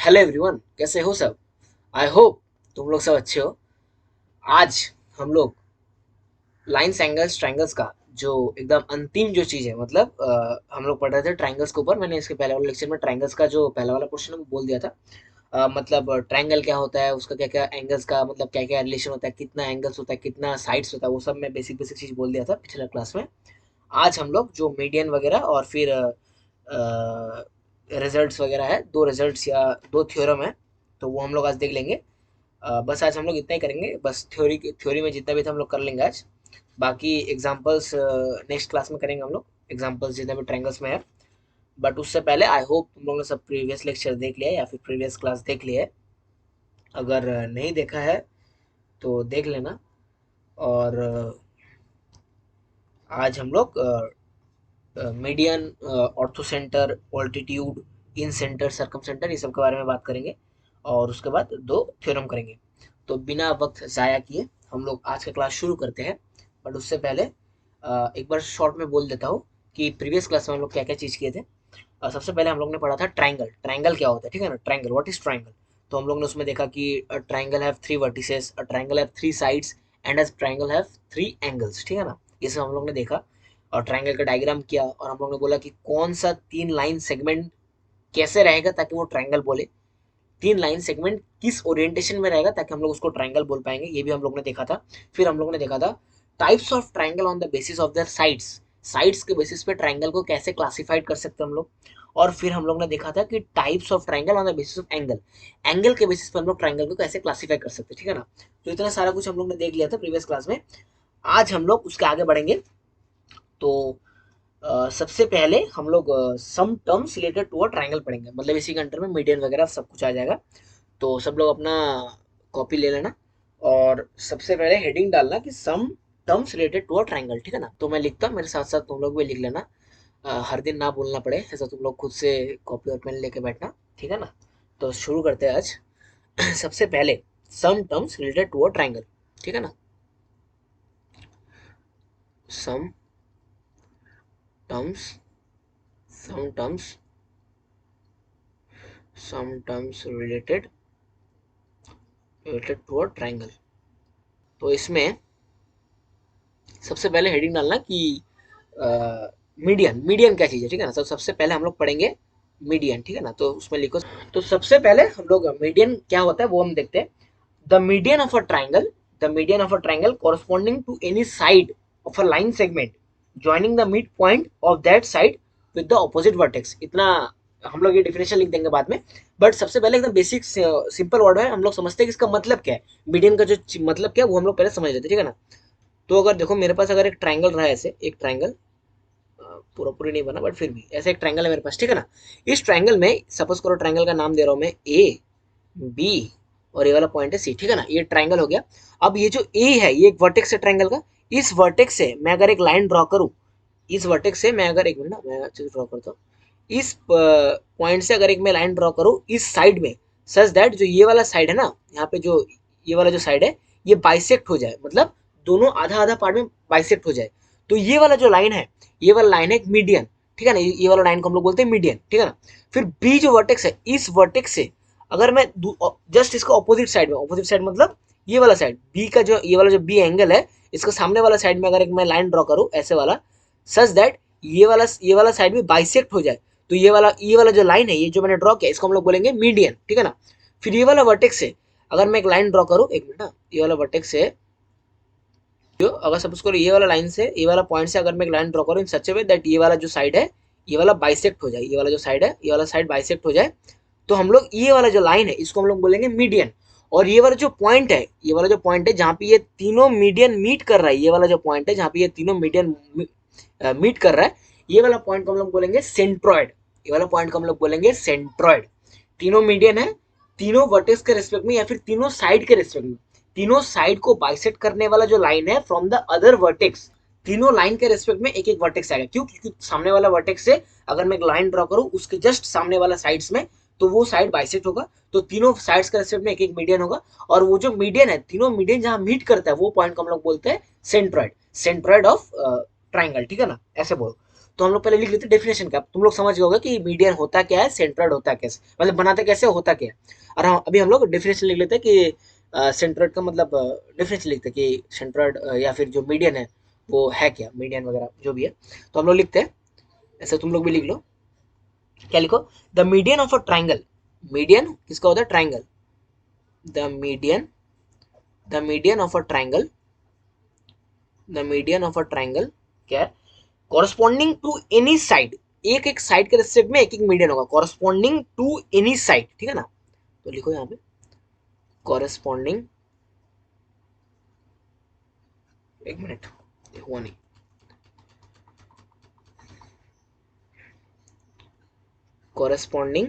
Hello everyone, कैसे हो सब। आई होप तुम लोग सब अच्छे हो। आज हम लोग लाइन्स एंगल्स ट्रायंगल्स का जो एकदम अंतिम जो चीज़ है, मतलब हम लोग पढ़ रहे थे ट्रायंगल्स के ऊपर। मैंने इसके पहले वाले लेक्चर में ट्रायंगल्स का जो पहला वाला क्वेश्चन है वो बोल दिया था। मतलब ट्रायंगल क्या होता है, उसका क्या क्या एंगल्स का मतलब क्या क्या रिलेशन होता है, कितना एंगल्स होता है, कितना साइड्स होता है, वो सब मैं बेसिक बेसिक चीज़ बोल दिया था पिछले क्लास में। आज हम लोग जो मीडियन वगैरह और फिर रिजल्ट्स वगैरह है, दो रिजल्ट्स या दो थ्योरम है, तो वो हम लोग आज देख लेंगे। बस आज हम लोग इतना ही करेंगे, बस थ्योरी में जितना भी था हम लोग कर लेंगे आज। बाकी एग्जांपल्स नेक्स्ट क्लास में करेंगे हम लोग, एग्जांपल्स जितने भी ट्रायंगल्स में है। बट उससे पहले आई होप तुम लोगों ने सब प्रीवियस लेक्चर देख लिया है या फिर प्रीवियस क्लास देख लिया है। अगर नहीं देखा है तो देख लेना। और आज हम लोग मीडियन, ऑर्थो सेंटर, ऑल्टीट्यूड, इन सेंटर, सर्कम सेंटर, ये सब के बारे में बात करेंगे। और उसके बाद दो थ्योरम करेंगे। तो बिना वक्त ज़ाया किए हम लोग आज का क्लास शुरू करते हैं। बट उससे पहले एक बार शॉर्ट में बोल देता हूँ कि प्रीवियस क्लास में हम लोग क्या क्या चीज़ किए थे। सबसे पहले हम लोग ने पढ़ा था ट्राइंगल। ट्राइंगल क्या होता है, ठीक है ना, ट्राइंगल, व्हाट इज ट्राइंगल। तो हम लोग ने उसमें देखा कि triangle have three vertices, triangle have three sides and as triangle have three angles, ठीक है ना। ये सब हम लोग ने देखा और ट्राइंगल का डायग्राम किया, और हम लोग ने बोला कि कौन सा तीन लाइन सेगमेंट कैसे रहेगा ताकि वो ट्राइंगल बोले, तीन लाइन सेगमेंट किस ओरिएंटेशन में रहेगा ताकि हम लोग उसको ट्राइंगल बोल पाएंगे, ये भी हम लोग ने देखा था। फिर हम लोग ने देखा था types of triangle on the basis of their sides, sides के बेसिस पे ट्राइंगल को कैसे क्लासिफाइड कर सकते हैं हम लोग। और फिर हम लोग ने देखा था कि types of triangle on the basis of angle, angle के बेसिस पे हम लोग ट्राइंगल को कैसे क्लासिफाई कर सकते हैं, ठीक है ना। तो इतना सारा कुछ हम लोग ने देख लिया था प्रीवियस क्लास में। आज हम लोग उसके आगे बढ़ेंगे। तो सबसे पहले हम लोग some terms related to a triangle पढ़ेंगे, मतलब इसी के अंडर में मीडियन वगैरह सब कुछ आ जाएगा। तो सब लोग अपना कॉपी ले लेना और सबसे पहले हेडिंग डालना कि some terms related to a triangle, ठीक है ना। तो मैं लिखता हूँ, मेरे साथ साथ तुम लोग भी लिख लेना। हर दिन ना बोलना पड़े ऐसा, तुम लोग खुद से कॉपी और पेन लेके बैठना, ठीक है ना। तो शुरू करते हैं आज। सबसे पहले some terms related to a triangle, ठीक है ना। Some terms, some terms, some terms related related to a triangle. तो इसमें सबसे पहले हेडिंग डालना कि मीडियन, मीडियन क्या चीज़ है, ठीक है ना। तो सबसे पहले हम लोग पढ़ेंगे मीडियन, ठीक है ना। तो उसमें लिखो। तो सबसे पहले हम लोग मीडियन क्या होता है वो हम देखते हैं। The median of a triangle, the median of a triangle corresponding to any side of a line segment joining the mid point of that side with the opposite vertex. इतना हम लोग ये डिफिनेशन लिख देंगे बाद में। बट सबसे पहले एकदम बेसिक सिंपल वर्ड है, हम लोग समझते हैं कि इसका मतलब क्या है, मीडियन का जो मतलब क्या है वो हम लोग पहले समझ लेते हैं, ठीक है ना। तो अगर देखो मेरे पास अगर एक ट्राइंगल रहा है, ऐसे एक ट्राइंगल, पूरा पूरी नहीं बना बट फिर भी ऐसे एक ट्राइंगल है मेरे पास, ठीक है ना। इस ट्राइंगल में सपोज करो, ट्राइंगल का नाम दे रहा हूं मैं ए बी, और ये वाला पॉइंट है सी, ठीक है ना। ये ट्राइंगल हो गया। अब ये जो ए है ये एक वर्टेक्स है ट्राइंगल का। इस वर्टेक्स से मैं अगर एक लाइन ड्रॉ करूं, इस वर्टेक्स से मैं अगर, एक मिनट ना मैं अच्छे से ड्रॉ करता हूँ, इस पॉइंट से अगर एक मैं लाइन ड्रॉ करूं इस साइड में, सच दैट जो ये वाला साइड है ना, यहाँ पे जो ये वाला जो साइड है ये बाइसेक्ट हो जाए, मतलब दोनों आधा आधा पार्ट में बाइसेक्ट हो जाए। तो ये वाला जो लाइन है, ये वाला लाइन है एक मीडियन, ठीक है ना। ये वाला लाइन को हम लोग बोलते हैं मीडियन, ठीक है ना। फिर बी जो वर्टेक्स है, इस वर्टेक्स से अगर मैं जस्ट इसका ऑपोजिट साइड में, ऑपोजिट साइड मतलब ये वाला साइड बी का, जो ये वाला जो बी एंगल है, इसका सामने वाला साइड में अगर एक मैं लाइन ड्रॉ करूं ऐसे वाला, सच दैट ये वाला साइड में बाइसेक्ट हो जाए, तो ये वाला जो लाइन है, ये जो मैंने ड्रॉ किया, इसको हम लोग बोलेंगे मीडियन, ठीक है ना। फिर ये वाला वर्टेक्स से अगर मैं एक लाइन ड्रॉ करूं, एक मिनट ना, ये वाला वर्टेक्स से जो अगर सपोज करो ये वाला लाइन से, ये वाला पॉइंट से अगर मैं एक लाइन ड्रॉ करूं इन सच वे दैट ये वाला जो साइड है ये वाला बाइसेक्ट हो जाए, ये वाला जो साइड है ये वाला साइड बाइसेक्ट हो जाए, तो हम लोग ये वाला जो लाइन है इसको हम लोग बोलेंगे मीडियन। और ये वाला जो पॉइंट है, ये वाला जो पॉइंट है जहाँ पे ये तीनों मीडियन मीट कर रहा है, ये वाला जो पॉइंट है जहाँ पे ये तीनों मीडियन मीट कर रहा है, ये वाला पॉइंट को हम लोग बोलेंगे सेंट्रॉइड। ये वाला पॉइंट को हम लोग बोलेंगे सेंट्रॉइड। तीनों मीडियन है, तीनों वर्टेक्स के रिस्पेक्ट में या फिर तीनों साइड के रिस्पेक्ट में, तीनों साइड को बाइसेक्ट करने वाला जो लाइन है फ्रॉम द अदर वर्टेक्स, तीनों लाइन के रिस्पेक्ट में एक एक वर्टेक्स आएगा। क्यों? क्योंकि सामने वाला वर्टेक्स से अगर मैं एक लाइन ड्रॉ करूं उसके जस्ट सामने वाला साइड्स में, तो वो साइड बाइसेक्ट होगा, तो तीनों साइड्स के रिस्पेक्ट में एक एक मीडियन होगा। और वो जो मीडियन है, तीनों मीडियन जहां मीट करता है वो पॉइंट को हम लोग बोलते हैं सेंट्रॉइड, सेंट्रॉइड ऑफ ट्राइंगल, ठीक है ना, ऐसे बोलो। तो हम लोग पहले लिख लेते डेफिनेशन का। तुम लोग समझ गए होगा कि मीडियन होता क्या है, सेंट्रोइड होता कैसे, मतलब बनाते कैसे, होता क्या है। और अभी हम लोग डेफिनेशन लिख लेते हैं कि सेंट्रोइड का मतलब डेफिनेशन लिखते हैं कि सेंट्रोइड या फिर जो मीडियन है वो है क्या, मीडियन वगैरह जो भी है। तो हम लोग लिखते हैं ऐसे, तुम लोग भी लिख लो। क्या लिखो? The median of a triangle. Median किसका होता है? Triangle. The median, the median of a triangle, the median of a triangle क्या है? कॉरस्पॉन्डिंग टू एनी साइड, एक एक साइड के रिस्पेक्ट में एक एक मीडियन होगा, कॉरस्पॉन्डिंग टू एनी साइड, ठीक है ना। तो लिखो यहाँ पे कॉरस्पॉन्डिंग, एक मिनट, हुआ नहीं, corresponding,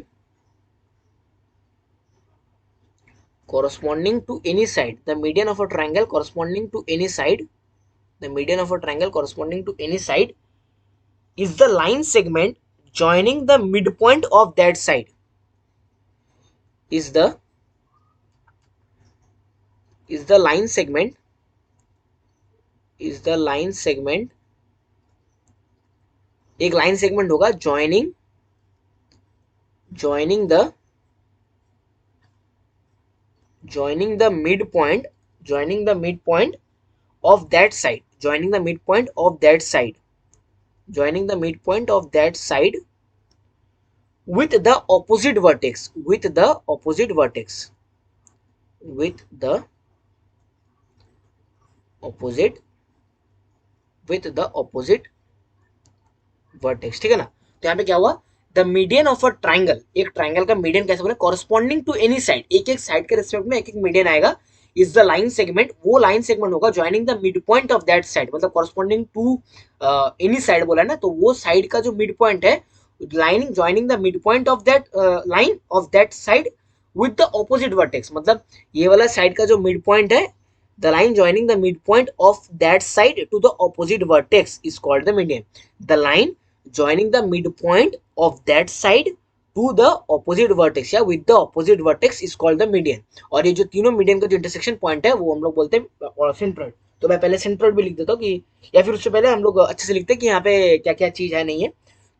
corresponding to any side, the median of a triangle corresponding to any side, the median of a triangle corresponding to any side is the line segment joining the midpoint of that side, is the line segment, is the line segment, एक line segment होगा joining the midpoint, joining the midpoint of that side, joining the midpoint of that side, joining the midpoint of that side with the opposite vertex, with the opposite vertex, with the opposite, with the opposite vertex, ठीक है ना। तो यहाँ पे क्या हुआ? The median of a triangle, एक triangle का मीडियन कैसे बोले? कॉरस्पॉन्डिंग टू एनी साइड, एक एक साइड के रिस्पेक्ट में एक एक मीडियन आएगा, इज द लाइन सेगमेंट, वो लाइन सेगमेंट होगा joining the mid point of that side, मतलब कॉरस्पॉन्डिंग टू एनी साइड बोला है ना, तो वो साइड का जो मिड पॉइंट है, lining joining the mid point of that line of that side with the opposite vertex, मतलब ये वाला साइड का जो मिड पॉइंट है, the line joining the midpoint of that side to the opposite vertex is called the median, the line joining the midpoint of that side to the opposite vertex या with the opposite vertex is called the median। और ये जो तीनों median का जो intersection point है वो हम लोग बोलते हैं सेंट्रोइड। तो मैं पहले सेंट्रोइड भी लिख देता हूँ कि, या फिर उससे पहले हम लोग अच्छे से लिखते हैं कि यहाँ पे क्या क्या चीज है नहीं है।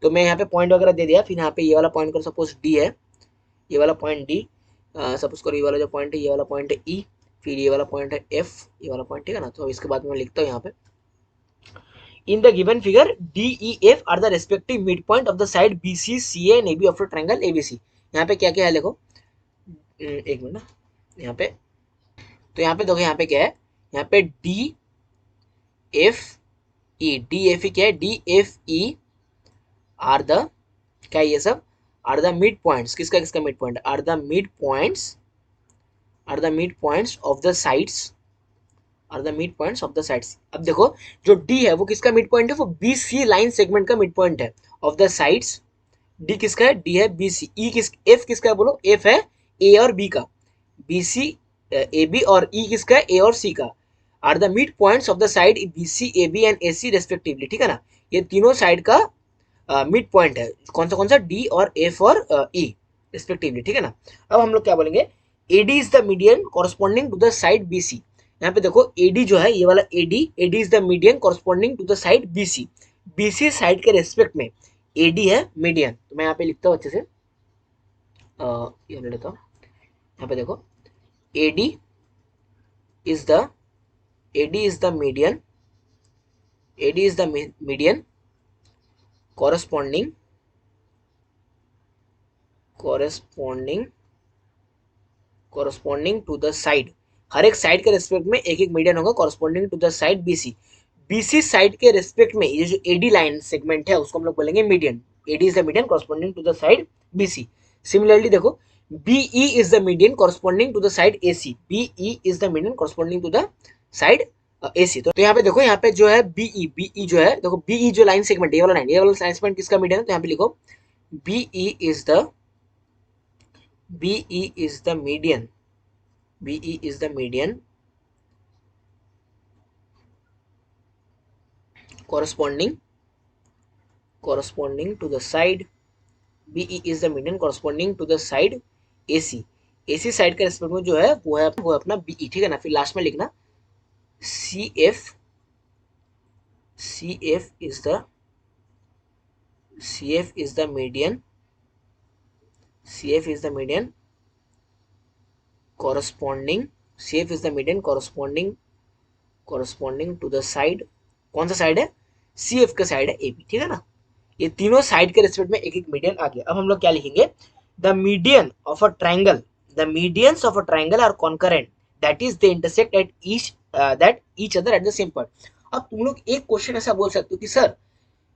तो मैं यहाँ पे पॉइंट वगैरह दे दिया, फिर यहाँ पे ये वाला पॉइंट करो, सपोज डी है, ये वाला पॉइंट डी, सपोज करो ये वाला जो पॉइंट है, ये वाला पॉइंट है ई, फिर ये वाला पॉइंट है एफ, ये वाला पॉइंट, ठीक है ना। तो इसके बाद मैं लिखता हूँ यहाँ पे, in the given figure D E F are the respective mid point of the side B C C and A B of the triangle A B C. यहाँ पे क्या क्या है देखो, एक मिनट ना, यहाँ पे, तो यहाँ पे देखो, यहाँ पे क्या है, यहाँ पे D F E, D F E क्या है, D F E R the, क्या है ये सब, आर द मिड पॉइंट्स, किसका किसका mid point, are the mid points, are the mid points of the sides, are the mid points of the sides. अब देखो जो डी है वो किसका मिड पॉइंट है, वो बी सी लाइन सेगमेंट का मिड पॉइंट है ऑफ द साइड्स। डी किसका है, डी है बी सी। ई किस, एफ किसका है बोलो, एफ है ए और बी का, बी सी ए बी, और ई किसका है, ए और सी का। Are the mid points of the side B C A B and A C respectively, ठीक है ना। ये तीनों साइड का मिड पॉइंट है, कौन सा, डी और एफ और ई रेस्पेक्टिवली, ठीक है ना। अब हम लोग क्या बोलेंगे, AD is the median corresponding to the side B C. यहाँ पे देखो एडी जो है, ये वाला AD, AD is the median corresponding to the side BC, BC side के रेस्पेक्ट में एडी है मीडियन। तो मैं यहाँ पे लिखता हूँ अच्छे से, ये लेता हूँ, यहाँ पे देखो AD is the, AD is the median, AD is the median corresponding, corresponding, corresponding to the side, हर एक साइड के रेस्पेक्ट में एक एक मीडियन होगा corresponding to the side BC. BC side के रेस्पेक्ट में ये जो एडी लाइन सेगमेंट है उसको हम लोग बोलेंगे median, AD is the median corresponding to the side BC. Similarly देखो BE is the median corresponding to the side AC, BE is the median corresponding to the side AC. तो यहाँ पे देखो, यहाँ पे जो है बीई, बीई जो है देखो, बीई जो लाइन सेगमेंट, ये वाला लाइन, ये वाला लाइन सेगमेंट किसका मीडियन है, तो यहाँ पे लिखो BE is the, BE is the median, BE is the median corresponding to the side, BE is the median corresponding to the side AC, AC side के रेस्पेक्ट में जो है वो है अपना BE, ठीक है ना। फिर लास्ट में लिखना CF, CF is the CF is the median, CF is the median corresponding, CF is the median corresponding to the side, कौन सा साइड है, CF का साइड है AB, ठीक है ना। ये तीनों साइड के रिस्पेक्ट में एक एक मीडियन आ गया। अब हम लोग क्या लिखेंगे, the median of a triangle, the medians of a triangle are concurrent, that is they intersect at each other at the same point. अब तुम लोग एक क्वेश्चन ऐसा बोल सकते हो कि सर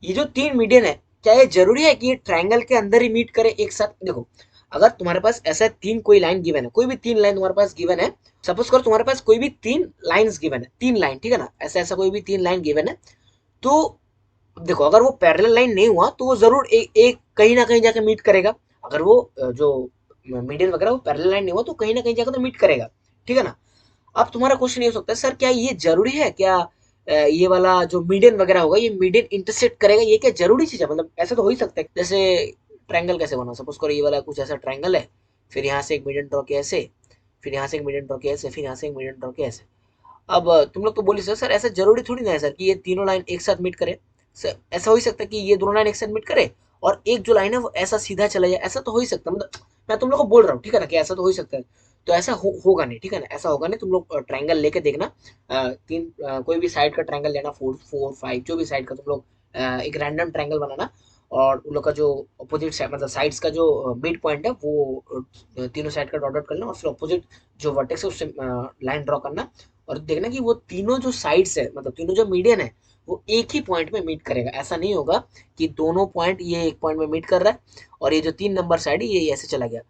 ये जो तीन मीडियन है, क्या ये जरूरी है कि ये ट्राइंगल के अंदर ही मीट करे एक साथ। देखो अगर तुम्हारे पास ऐसा तीन कोई लाइन गिवन है, कोई भी तीन लाइन तुम्हारे पास गिवन है, सपोज करो तुम्हारे पास कोई भी तीन लाइंस गिवन है, तीन लाइन, ठीक है ना, ऐसा ऐसा कोई भी तीन लाइन गिवन है, तो देखो अगर वो पैरेलल लाइन नहीं हुआ तो वो जरूर एक कहीं ना कहीं जाकर मीट करेगा। अगर वो जो मीडियन वगैरह वो पैरेलल लाइन नहीं हुआ तो कहीं ना कहीं जाकर तो मीट करेगा, ठीक है ना। अब तुम्हारा क्वेश्चन ये हो सकता है सर क्या ये जरूरी है क्या, ये वाला जो मीडियन वगैरह होगा ये मीडियन इंटरसेक्ट करेगा, ये क्या जरूरी चीज है, मतलब ऐसा तो हो ही सकता है। जैसे ट्रायंगल कैसे बना, सपोज करो ये वाला कुछ ऐसा ट्रायंगल है, फिर यहाँ से एक मीडियन ड्रॉ किया ऐसे, फिर यहाँ से एक मीडियन ड्रॉ किया ऐसे, फिर यहाँ से एक मीडियन ड्रॉ किया ऐसे। अब तुम लोग तो बोली सर ऐसा जरूरी थोड़ी ना है सर कि ये तीनों लाइन एक साथ मीट करे। सर ऐसा हो ही सकता है कि ये दोनों लाइन एक साथ मीट करे और एक जो लाइन है वो ऐसा सीधा चला जाए, ऐसा तो हो ही सकता है। मतलब मैं तुम लोग को बोल रहा हूँ, ठीक है ना, कि ऐसा तो हो ही सकता है। तो ऐसा होगा नहीं, ठीक है ना, ऐसा होगा नहीं। तुम लोग ट्रायंगल लेके देखना, कोई भी साइड का ट्रायंगल लेना, 4 4 5 जो भी साइड का, तुम लोग एक रैंडम ट्रायंगल बनाना और उन लोग का जो अपोजिट साइड मतलब साइड्स का जो मिड पॉइंट है वो तीनों साइड का डॉट डॉट करना और फिर अपोजिट जो वर्टेक्स है उससे लाइन ड्रॉ करना और देखना कि वो तीनों जो साइड्स है मतलब तीनों जो मीडियन है वो एक ही पॉइंट में मीट करेगा। ऐसा नहीं होगा कि दोनों पॉइंट ये एक पॉइंट में मीट कर रहा है और ये जो 3 नंबर साइड है ये ऐसे चला गया।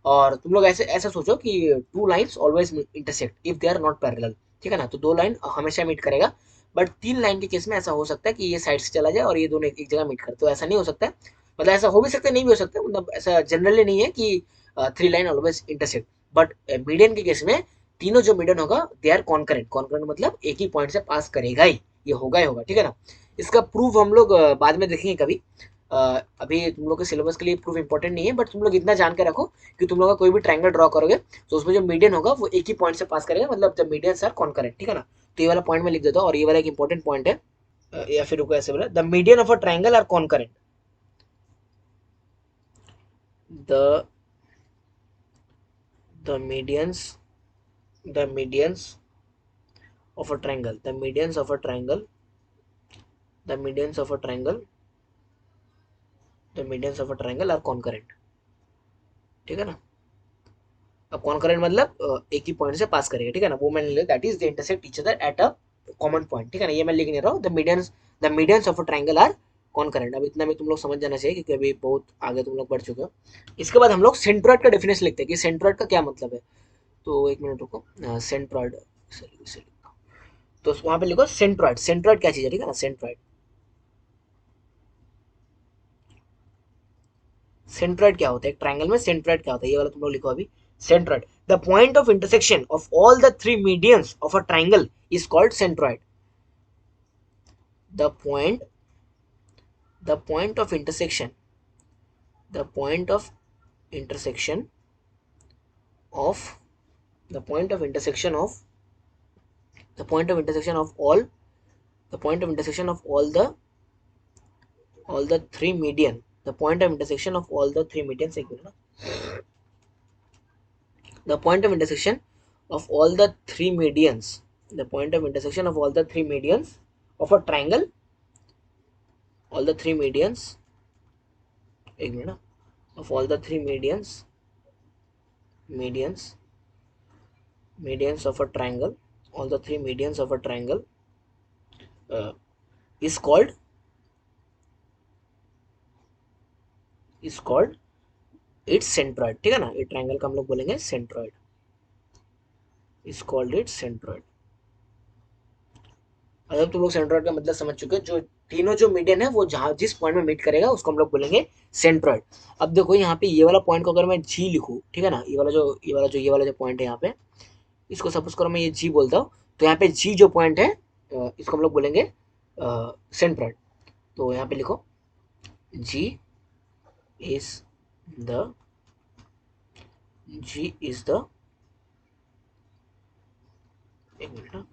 और तुम लोग ऐसे ऐसा सोचो कि two lines always intersect if they are not parallel, ठीक है ना, तो दो लाइन हमेशा मीट करेगा। बट तीन लाइन के केस में ऐसा हो सकता है कि ये साइड से चला जाए और ये दोनों एक जगह मीट कर, तो ऐसा नहीं हो सकता है। मतलब ऐसा हो भी सकता है नहीं भी हो सकता, मतलब ऐसा जनरली नहीं है कि three line always intersect. But median के केस में तीनों जो मीडियन होगा दे आर कॉन्करेंट, कॉन्करेंट मतलब एक ही पॉइंट से पास करेगा ही, ये होगा ही होगा, ठीक है ना। इसका प्रूफ हम लोग बाद में देखेंगे कभी। अभी तुम लोग के सिलेबस के लिए प्रूफ इंपॉर्टेंट नहीं है, बट तुम लोग इतना जान के रखो कि तुम लोग का कोई भी ट्रायंगल ड्रॉ करोगे तो उसमें जो मीडियन होगा वो एक ही पॉइंट से पास करेगा, मतलब द मीडियंस आर कॉन्करेंट, ठीक है ना। तो ये वाला पॉइंट में लिख देता हूँ और ये वाला एक इंपॉर्टेंट पॉइंट है। या फिर रुको ऐसे बोला, the median of a triangle are concurrent, the the medians the medians of a triangle, the medians of a triangle, the medians of a triangle, the medians of a triangle are concurrent, ठीक है ना। अब concurrent मतलब एक ही point से पास करेगा, ठीक है ना, वो मैंने लिया that is they intersect each other at a common point, ठीक है ना, ये मैं लिख नहीं रहा हूँ। The medians of a triangle are concurrent. अब इतना भी तुम लोग समझ जाना चाहिए क्योंकि अभी बहुत आगे तुम लोग बढ़ चुके हो। इसके बाद हम लोग सेंट्रॉइड का डेफिनेशन लिखते हैं कि सेंट्रॉइड का क्या मतलब है। तो एक मिनट रुको, सेंट्रॉइड, तो वहां पे लिखो सेंट्रॉइड, सेंट्रॉइड क्या चीज है, ठीक है ना, सेंट्रॉइड, सेंट्रॉइड क्या होता है, एक ट्रायंगल में सेंट्रॉइड क्या होता है, ये वाला तुम लोग लिखो अभी। Centroid, the point of intersection of all the three medians of a triangle is called centroid. The point the point of intersection the point of intersection of the point of intersection of the point of intersection of all the point of intersection of all the three median, the point of intersection of all the three medians, एक minute ना, the point of intersection of all the three medians, the point of intersection of all the three medians of a triangle, all the three medians, एक minute ना, of all the three medians medians of a triangle, all the three medians of a triangle uh, is called is called it's centroid, ठीक है ना, ये triangle का हम लोग बोलेंगे centroid, is called it centroid. अब तुम लोग सेंट्रॉइड का मतलब समझ चुके हो, जो तीनों जो मीडियन है वो जहां जिस पॉइंट में मीट करेगा उसको हम लोग बोलेंगे सेंट्रॉइड। अब देखो यहाँ पे ये वाला पॉइंट को अगर मैं जी लिखूँ, ठीक है ना, ये वाला जो पॉइंट है यहाँ पे, इसको सपोज करो मैं ये जी बोलता हूँ, तो यहाँ पे जी जो पॉइंट है इसको हम लोग बोलेंगे सेंट्रॉइड। तो यहाँ पे लिखो G is the G is the एक मिनट ना,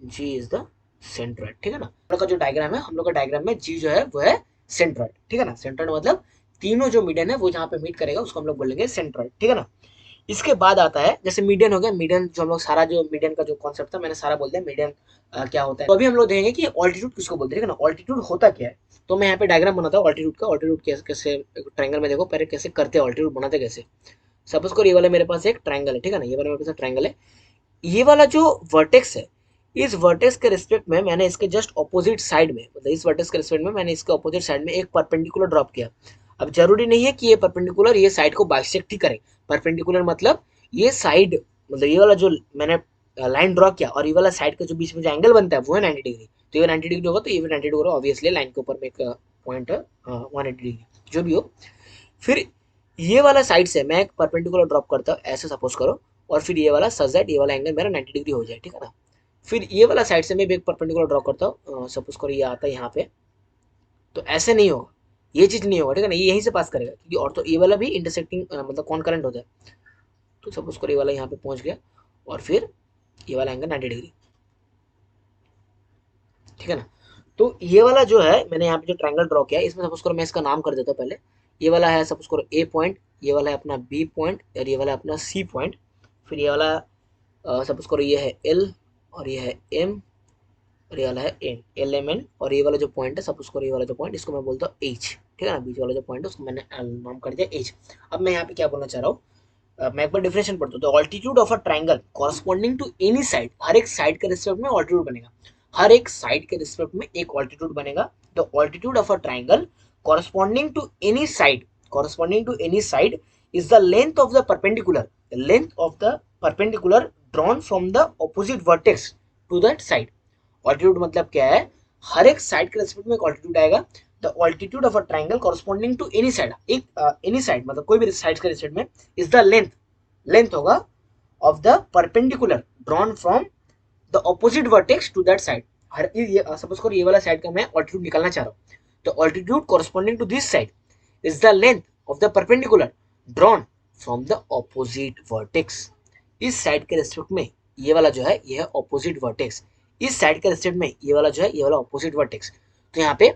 G is the सेंट्रोइड, ठीक है ना। हम लोग का जो डायग्राम है, हम लोग का डायग्राम में जी जो है वो है सेंट्रोइड, ठीक है ना। सेंट्रोइड मतलब तीनों जो मीडियन है वो जहाँ पे मीट करेगा उसको हम लोग बोलेंगे सेंट्रोइड, ठीक है ना। इसके बाद आता है जैसे मीडियन हो गया, मीडियन जो हम लोग सारा जो मीडियन का जो कॉन्सेप्ट था मैंने सारा बोल दिया, मीडियन क्या होता है। तो अभी हम लोग देखेंगे कि ऑल्टीट्यूड किसको बोलते हैं, ठीक है ना। ऑल्टीट्यूड होता क्या है, तो मैं यहाँ पे डायग्राम बनाता हूँ ऑल्टीट्यूड का। ऑल्टीट्यूड कैसे कैसे ट्रायंगल में देखो पहले कैसे करते हैं, ऑल्टीट्यूड बनाते कैसे। सपोज करो ये वाला मेरे पास एक ट्रायंगल है, ठीक है ना, ये वाला मेरे पास ट्रायंगल है। ये वाला जो वर्टेक्स है, इस वर्टेक्स के रिस्पेक्ट में मैंने इसके जस्ट ऑपोजिट साइड में, मतलब इस वर्टेक्स के रिस्पेक्ट में मैंने इसके ऑपोजिट साइड में एक परपेंडिकुलर ड्रॉप किया। अब जरूरी नहीं है कि ये परपेंडिकुलर ये साइड को बाइसेक्ट ही करे। परपेंडिकुलर मतलब ये साइड, मतलब ये वाला जो मैंने लाइन ड्रॉ किया और ये वाला साइड का जो बीच में जो एंगल बनता है वो है 90 डिग्री। तो ये 90 डिग्री होगा तो ये भी 90 डिग्री होगा, ऑब्वियसली लाइन के ऊपर में एक पॉइंट है 180 डिग्री जो भी हो। फिर ये वाला साइड से मैं एक परपेंडिकुलर ड्रॉप करता हूँ ऐसे सपोज करो, और फिर ये वाला सच दैट ये वाला एंगल मेरा 90 डिग्री हो जाए, ठीक है ना। फिर ये वाला साइड से मैं भी एक परपेंडिकुलर ड्रॉ करता हूँ, सपोज करो ये आता है यहाँ पे, तो ऐसे नहीं होगा, ये चीज नहीं होगा, ठीक है ना, ये यहीं से पास करेगा क्योंकि और तो ये वाला भी इंटरसेक्टिंग मतलब कॉन्करेंट होता है। तो सपोज करो ये वाला यहाँ पे पहुंच गया और फिर ये वाला एंगल 90 डिग्री, ठीक है ना। तो ये वाला जो है मैंने यहाँ पे जो ट्रायंगल ड्रॉ किया है इसमें सपोज करो मैं इसका नाम कर देता हूँ पहले। ये वाला है सपोज करो ए पॉइंट, ये वाला है अपना बी पॉइंट और ये वाला है अपना सी पॉइंट। फिर ये वाला सपोज करो ये है एल और ये है एम और ये वाला है एन, एल एम एन। और ये वाला जो पॉइंट है सपोज करो ये वाला जो पॉइंट इसको मैं बोलता हूँ एच, ठीक है ना। बीच वाला जो पॉइंट है उसको मैंने नाम कर दिया एच। अब मैं यहाँ पे क्या बोलना चाह रहा हूँ, मैं एक बार डिफरेंशिएशन पढ़ता हूँ। The altitude of a triangle corresponding to any side, हर एक साइड के रिस्पेक्ट में ऑल्टीट्यूड बनेगा, हर एक साइड के रिस्पेक्ट में एक ऑल्टीट्यूड बनेगा। The altitude of a triangle corresponding to any side, corresponding to any side is the length of the perpendicular, length of the perpendicular drawn from the opposite vertex to that side. Altitude मतलब क्या है, हर एक side के respect में एक altitude आएगा। The altitude of a triangle corresponding to any side, एक any side मतलब कोई भी साइड के रिस्पेक्ट में इज द लेंथ, लेंथ होगा of the perpendicular drawn from the opposite vertex to that side. हर ये सपोज करो ये वाला साइड का मैं ऑल्टीट्यूड निकालना चाह रहा हूँ, तो altitude corresponding to this side is the length of the perpendicular drawn from the opposite vertex. इस साइड के रेस्पेक्ट में ये वाला जो है ये है ऑपोजिट वर्टेक्स, इस साइड के रेस्पेक्ट में ये वाला जो है ये वाला ऑपोजिट वर्टेक्स। तो यहाँ पे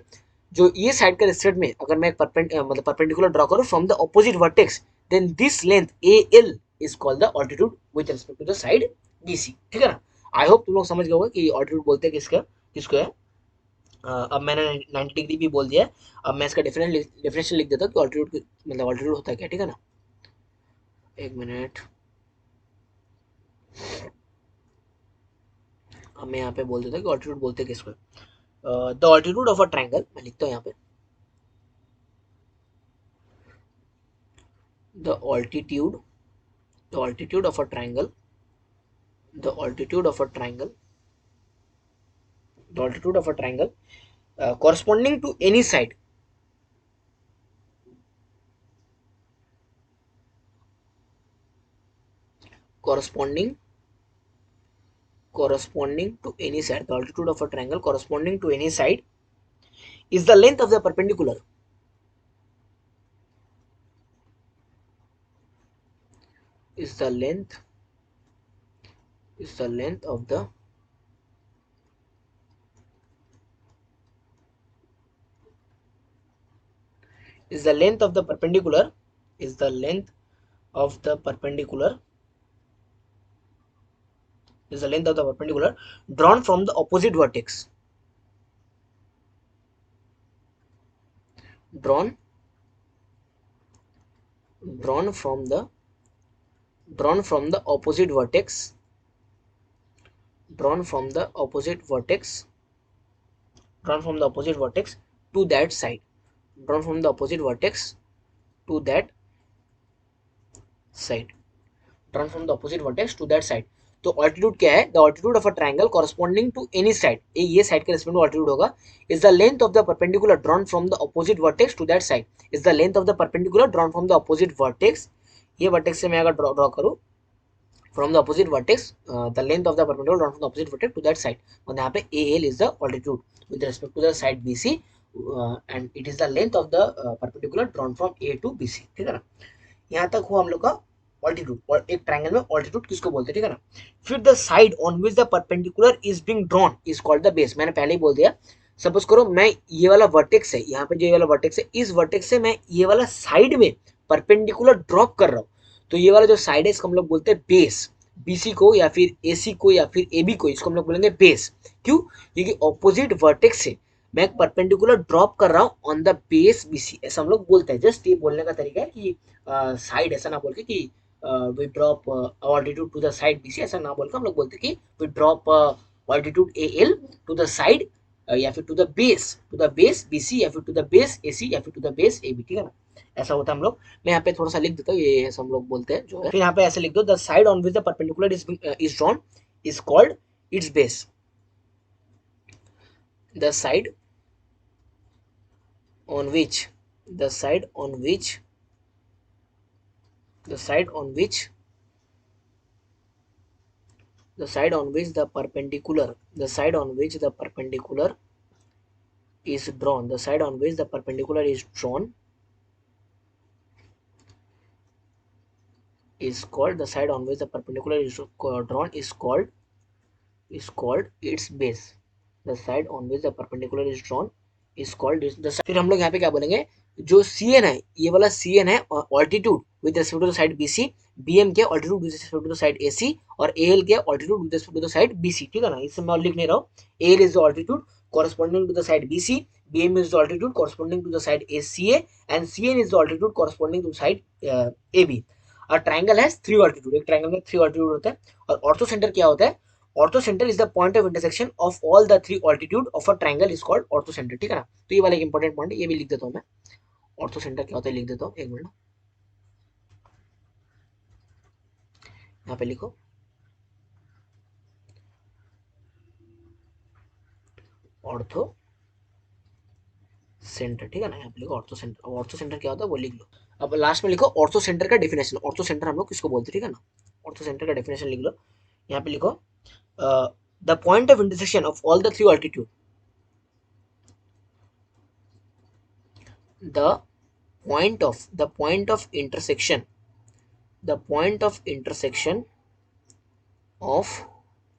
जो ये साइड के रेस्पेक्ट में अगर मैं मतलब परपेंडिकुलर ड्रॉ करूँ from the opposite vertex, then this length A L is called the altitude with respect to the side BC, ठीक है ना। आई होप तुम लोग समझ गए होगे कि ऑल्टीट्यूड बोलते हैं किसका किसको है। अब मैंने 90 डिग्री भी बोल दिया है। अब मैं इसका डिफरेंशियल लिख देता हूँ कि ऑल्टीट्यूड मतलब ऑल्टीट्यूड होता है क्या, ठीक है ना। एक मिनट, अब मैं यहाँ पे बोल देता हूँ कि ऑल्टीट्यूड बोलते हैं किसको। The altitude of a triangle मैं लिखता हूँ यहाँ पे, the altitude, the altitude of a triangle, the altitude of a triangle, the altitude of a triangle corresponding to any side, corresponding to any side, the altitude of a triangle corresponding to any side is the length of the perpendicular, is the length, is the length of the is the length of the perpendicular, is the length of the perpendicular, is the length of the perpendicular drawn from the opposite vertex, drawn drawn from the drawn from the opposite vertex, drawn from the opposite vertex, drawn from the opposite vertex to that side, drawn from the opposite vertex to that side, drawn from the opposite vertex to that side। तो altitude क्या है, the altitude of a triangle corresponding to any side, ये side के respect में altitude होगा, is the length of the perpendicular drawn from the opposite vertex to that side, is the length of the perpendicular drawn from the opposite vertex. ये vertex से मैं अगर draw करूँ from the opposite vertex, the length of the perpendicular drawn from the opposite vertex to that side, और यहाँ पे AL is the altitude with respect to the side BC, and it is the length of the perpendicular drawn from A to BC, ठीक है ना। यहाँ तक हुआ हम लोग का ऑल्टीट्यूड, और एक ट्रायंगल में ऑल्टीट्यूड किसको बोलते हैं, ठीक है ना। फिर the side on which the perpendicular is being drawn is called the base. मैंने पहले ही बोल दिया, सपोज करो मैं ये वाला वर्टेक्स है, यहाँ पे जो ये वाला वर्टेक्स है, इस वर्टेक्स से मैं ये वाला साइड में परपेंडिकुलर ड्रॉप कर रहा हूँ, तो ये वाला जो साइड है इसको हम लोग बोलते हैं बेस। बीसी को या फिर एसी को या फिर एबी को, इसको हम लोग बोलेंगे बेस। क्यों? क्योंकि ऑपोजिट वर्टेक्स से मैं एक परपेंडिकुलर ड्रॉप कर रहा हूँ ऑन द बेस बीसी, ऐसा हम लोग बोलते हैं। जस्ट ये बोलने का तरीका है कि साइड ऐसा ना बोल के कि we drop altitude to the side BC, ऐसा ना बोल के हम लोग बोलते हैं कि we drop altitude A L to the side या फिर टू द बेस बीसी, या फिर टू द बेस एसी, या फिर टू द बेस एबी, ठीक है ना। ऐसा होता है हम लोग। मैं यहाँ पे थोड़ा सा लिख देता हूँ, ये ऐसा हम लोग बोलते हैं जो है। फिर यहाँ पे ऐसे लिख दो, the side on which the perpendicular is drawn is called its base. The side on which the side on which the side on which the side on which the perpendicular the side on which the perpendicular is drawn the side on which the perpendicular is drawn is called the side on which the perpendicular is drawn is called its base. The side on which the perpendicular is drawn is called its the फिर हम लोग यहाँ पे क्या बोलेंगे, जो सी N है, ये वाला सी एन है altitude with respect to the side B C, B M के altitude with respect to the side A C, और ए एल के altitude with respect to the side B C, ठीक है ना। इससे मैं और लिख नहीं रहा हूँ। ए L is the altitude corresponding to the side BC, BM is the altitude corresponding to the side ACA, and CN is the altitude corresponding to the side AB. A triangle has three altitude, एक triangle में three altitude होता है। और ortho centre क्या होता है? Ortho centre is the point of intersection of all the three altitude of a triangle is called ortho centre, ठीक है ना। तो ये वाला एक इंपॉर्टेंट पॉइंट है, ये भी लिख देता हूँ मैं। ऑर्थो सेंटर क्या होता है लिख देता हूँ, एक मिनट यहाँ पे लिखो, ऑर्थो सेंटर, ठीक है ना। यहाँ पे लिखो ऑर्थो सेंटर। अब ऑर्थो सेंटर क्या होता है वो लिख लो। अब लास्ट में लिखो ऑर्थो सेंटर का डेफिनेशन। ऑर्थो सेंटर हम लोग किसको बोलते हैं, ठीक है ना। ऑर्थो सेंटर का डेफिनेशन लिख लो। यहाँ पे लिखो the point of intersection of all the three altitude, the point of intersection, the point of intersection of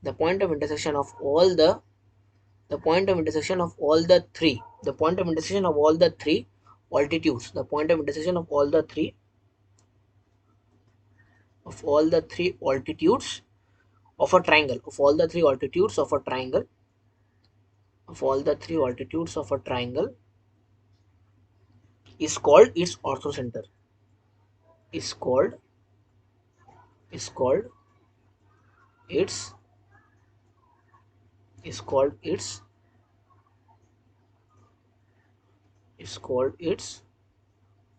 the point of intersection of all the point of intersection of all the three the point of intersection of all the three altitudes, the point of intersection of all the three altitudes of a triangle, of all the three altitudes of a triangle, of all the three altitudes of a triangle is called its orthocenter, is called its is called its is called its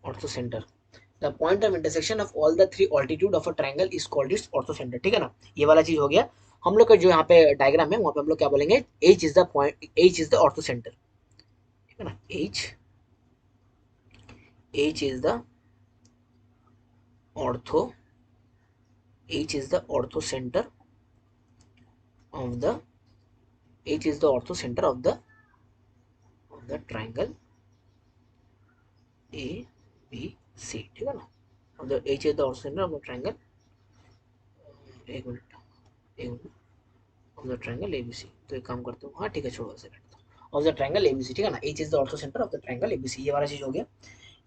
orthocenter. The point of intersection of all the three altitude of a triangle is called its orthocenter, ठीक है ना। ये वाला चीज हो गया। हम लोग का जो यहाँ पे डायग्राम है वहां पे हम लोग क्या बोलेंगे, H is the point, H is the orthocentre, ठीक है ना। H is the ortho H is the orthocenter of the H is the orthocenter of the triangle ABC, ठीक है ना। of the H is the orthocenter of the triangle, एक minute of the triangle ABC। तो एक काम करता हूँ, हाँ ठीक है, छोड़ो ऐसे करता हूँ, of the triangle ABC, ठीक है ना। H is the orthocenter of the triangle ABC, ये वाला चीज हो गया।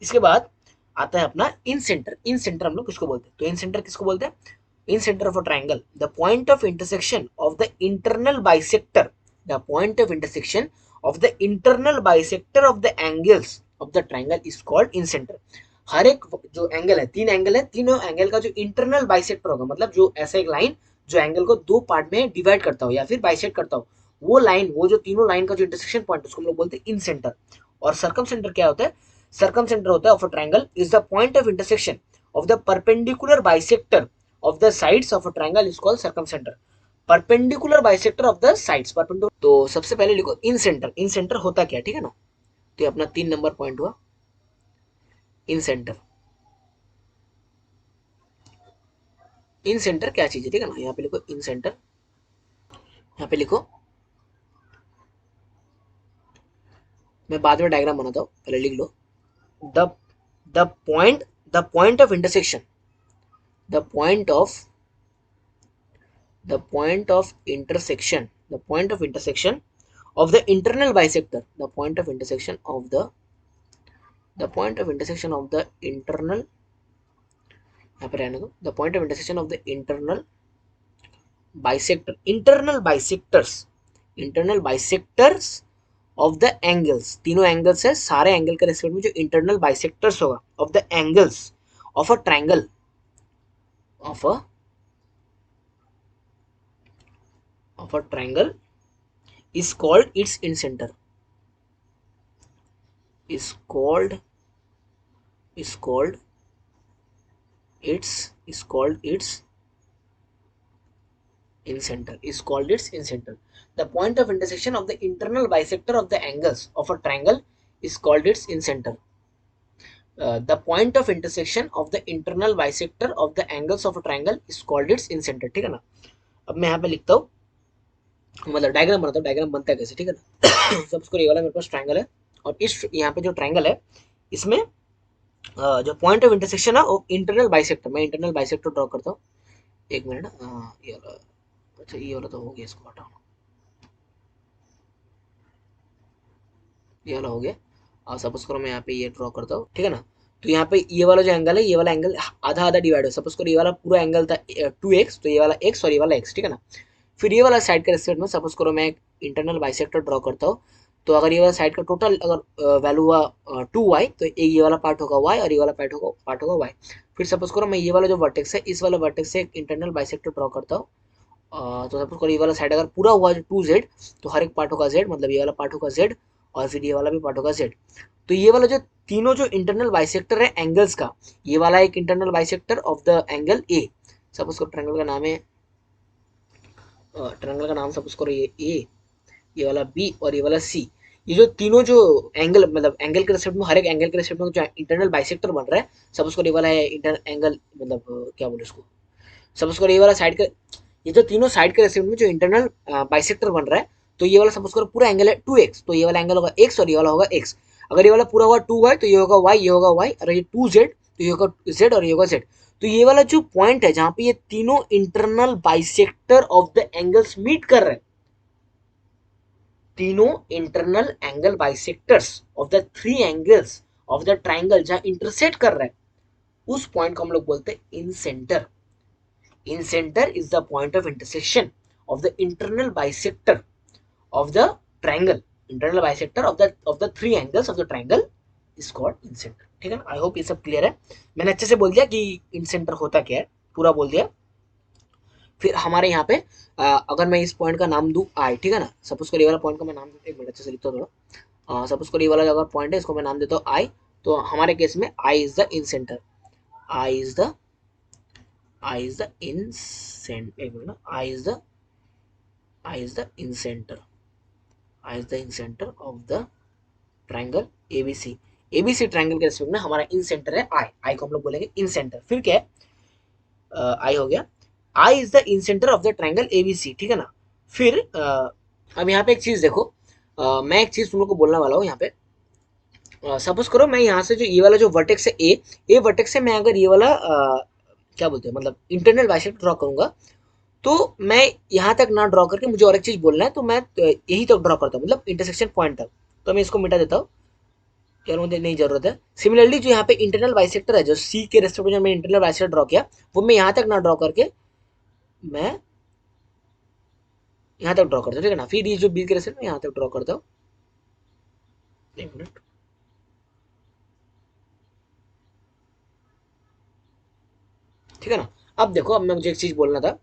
इसके बाद आता है अपना इन सेंटर। इन सेंटर हम लोग किसको बोलते हैं, तो इन सेंटर किसको बोलते हैं, in center of a triangle, the point of intersection of the internal bisector, the point of intersection of the internal bisector of the angles of the triangle is called in center। हर एक जो angle है, तीन angle है, तीनों angle का जो internal bisector होगा, मतलब जो ऐसा एक लाइन जो एंगल को दो पार्ट में डिवाइड करता हो या फिर बाइसेक्ट करता हो, वो लाइन, वो जो तीनों लाइन का जो इंटरसेक्शन पॉइंट उसको हम लोग बोलते हैं इन सेंटर। और सर्कम सेंटर क्या होता है, सर्कम सेंटर होता है of a triangle is the point of intersection of the perpendicular bisector of the sides of a triangle is called circumcenter, perpendicular bisector of the sides perpendicular। तो सबसे पहले लिखो इन centre. इन centre होता क्या, ठीक है ना। तो ये अपना 3 नंबर पॉइंट हुआ, इन सेंटर। इन सेंटर क्या चीज है, ठीक है ना। यहाँ पे लिखो इन सेंटर, यहाँ पे लिखो, मैं बाद में डायग्राम बनाता हूँ, पहले लिख लो। The the point of intersection the point of intersection, the point of intersection of the internal bisector, the point of intersection of the point of intersection of the internal, यहाँ पे रहने दो, the point of intersection of the internal bisector, internal bisectors of the angles, तीनों angles है, सारे angle के respect में जो इंटरनल बाइसेक्टर्स होगा of the angles of a triangle of a triangle is called its incenter, is called its incenter. The point of intersection of the internal bisector of the angles of a triangle is called its incenter. The point of intersection of the internal bisector of the angles of a triangle is called its incenter. ठीक है ना. अब मैं यहाँ पे लिखता हूँ, मतलब डायग्राम बनाता हूँ, डायग्राम बनता है कैसे, ठीक है ना. सबको ये वाला मेरे पास ट्रायंगल है, और इस यहाँ पे जो ट्रायंगल है इसमें जो पॉइंट ऑफ इंटरसेक्शन है वो इंटरनल बाइसेक्टर, मैं इंटरनल बाइसेक्टर ड्रॉ करता हूँ. एक मिनट. ये वाला, अच्छा ये वाला तो हो गया, इसको हटाओ, ये वाला हो गया. और सपोज करो मैं यहाँ पे ये ड्रॉ करता हूँ, ठीक है ना. तो यहाँ पे ये वाला जो एंगल है, ये वाला एंगल आधा आधा डिवाइड हो. सपोज करो ये वाला पूरा एंगल था 2x, तो ये वाला x और ये वाला x, ठीक है ना. फिर ये वाला साइड के रेस्पेक्ट में सपोज करो मैं एक इंटरनल बाइसेक्टर ड्रॉ करता हूँ. तो अगर ये वाला साइड का टोटल अगर वैल्यू हुआ 2y, तो ये वाला पार्ट होगा y और ये वाला पार्ट होगा y. फिर सपोज करो मैं ये वाला जो वर्टेक्स है, इस वाला वर्टेक्स से एक इंटरनल बाइसेक्टर ड्रॉ करता हूँ. तो सपोज करो ये वाला साइड अगर पूरा हुआ 2z, तो हर एक पार्ट होगा z, मतलब ये वाला पार्ट होगा z और फिर ये वाला भी पार्ट होगा z. तो ये वाला जो तीनों जो इंटरनल बाइसेक्टर है एंगल्स का, ये वाला एक internal bisector of the angle A. Suppose करो ट्रायंगल का नाम है, ट्रायंगल का नाम सपोज करो ये ए, ये वाला बी और ये वाला सी. ये जो तीनों जो एंगल, मतलब एंगल के रेस्पेक्ट में, हर एक एंगल के रेस्पेक्ट में जो इंटरनल बाइसेक्टर बन रहा है, सपोज करो ये वाला है इंटर एंगल, मतलब क्या बोले उसको, सपोज करो ये वाला साइड का, ये जो तीनों साइड के रेस्पेक्ट में जो इंटरनल बाइसेक्टर बन रहा है, तो ये वाला सपोज करो पूरा एंगल है 2x, तो ये वाला एंगल होगा x और ये वाला होगा x. अगर ये वाला पूरा होगा 2y, तो ये होगा y, ये होगा y, और ये 2z, तो ये होगा z और ये होगा z. तो ये वाला जो पॉइंट है जहां पे ये तीनों internal bisector of the angles meet कर रहे हैं, तीनों internal angle bisectors of the three angles of the triangle जहां इंटरसेक्ट कर रहे हैं, उस पॉइंट को हम लोग बोलते हैं इन centre. In center is the point of intersection of the internal bisector of the triangle. Internal bisector of the three angles of the triangle is called in center. ठीक है ना. आई होप ये सब क्लियर है. मैंने अच्छे से बोल दिया कि इन सेंटर होता क्या है, पूरा बोल दिया. फिर हमारे यहाँ पे अगर मैं इस पॉइंट का नाम दूं आई, ठीक है ना. सपोज करो ये वाला पॉइंट का मैं नाम दूं, एक मिनट अच्छे से लिखता हूँ थोड़ा. सपोज करो ये वाला अगर पॉइंट है, इसको मैं नाम देता हूँ आई. तो हमारे केस में I is the incentre, I is the in center, I is the in center, I is the in center of the triangle ABC. ABC triangle के रेस्पेक्ट में हमारा इन सेंटर है आई. आई को हम लोग बोलेंगे इन सेंटर. फिर क्या है, आई हो गया. I is the incentre of the triangle ABC, ठीक है ना. फिर अब यहाँ पे एक चीज देखो, मैं एक चीज तुम लोग को बोलने वाला हूँ यहाँ पे. सपोज करो मैं यहाँ से जो ये वाला जो वर्टेक्स है ए वर्टेक्स से मैं अगर ये वाला क्या बोलते हैं, मतलब इंटरनल बाइसेक्टर ड्रॉ करूंगा, तो मैं यहाँ तक ना ड्रॉ करके मुझे और एक चीज बोलना है, तो मैं यही तक ड्रॉ करता हूँ, मतलब इंटरसेक्शन पॉइंट तक. तो मैं इसको मिटा देता हूँ, यार मुझे नहीं जरूरत है. सिमिलरली जो यहाँ पे इंटरनल बाइसेक्टर है, जो सी के रेस्पेक्ट में मैंने इंटरनल बाइसेक्टर ड्रॉ किया, वो मैं यहाँ तक ना ड्रॉ करके मैं यहाँ तक ड्रॉ करता हूँ, ठीक है ना. फिर ये जो बी के रेस्पेक्ट में यहाँ तक ड्रॉ करता हूँ. एक मिनट, ठीक है ना. अब देखो, अब मैं मुझे एक चीज बोलना था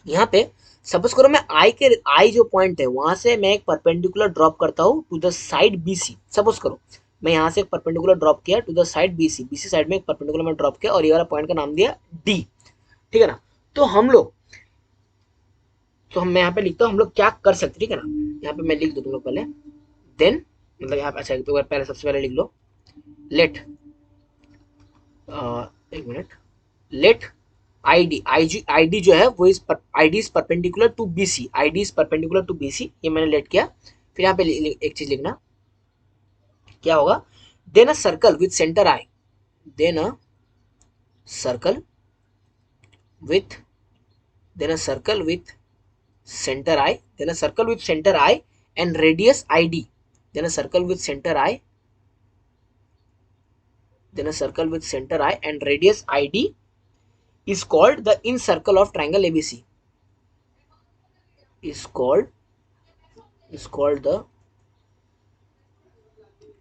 यहाँ पे. सपोज करो मैं आई जो पॉइंट है वहां से मैं एक परपेंडिकुलर ड्रॉप करता हूँ to the side BC. Suppose करो मैं यहाँ से एक परपेंडिकुलर ड्रॉप किया to the side BC side में एक परपेंडिकुलर मैं ड्रॉप किया और ये वाला पॉइंट का नाम दिया D, ठीक है ना. तो हम लोग, तो मैं यहाँ पे लिखता हूँ हम लोग क्या कर सकते, ठीक है ना. यहाँ पे मैं लिख दूँ तुम लोग पहले, देन मतलब यहाँ पे, अच्छा तो पहले सबसे पहले लिख लो, लेट एक मिनट, लेट ID जो है वो इस ID is perpendicular to BC, ID is perpendicular to BC, ये मैंने लेट किया. फिर यहाँ पे एक चीज लिखना, क्या होगा, then a circle with centre I, then a circle with then a circle with center I, then a circle with center I and radius ID, then a circle with center I, then a circle with center I and radius ID is called the in circle of triangle ABC. Is called the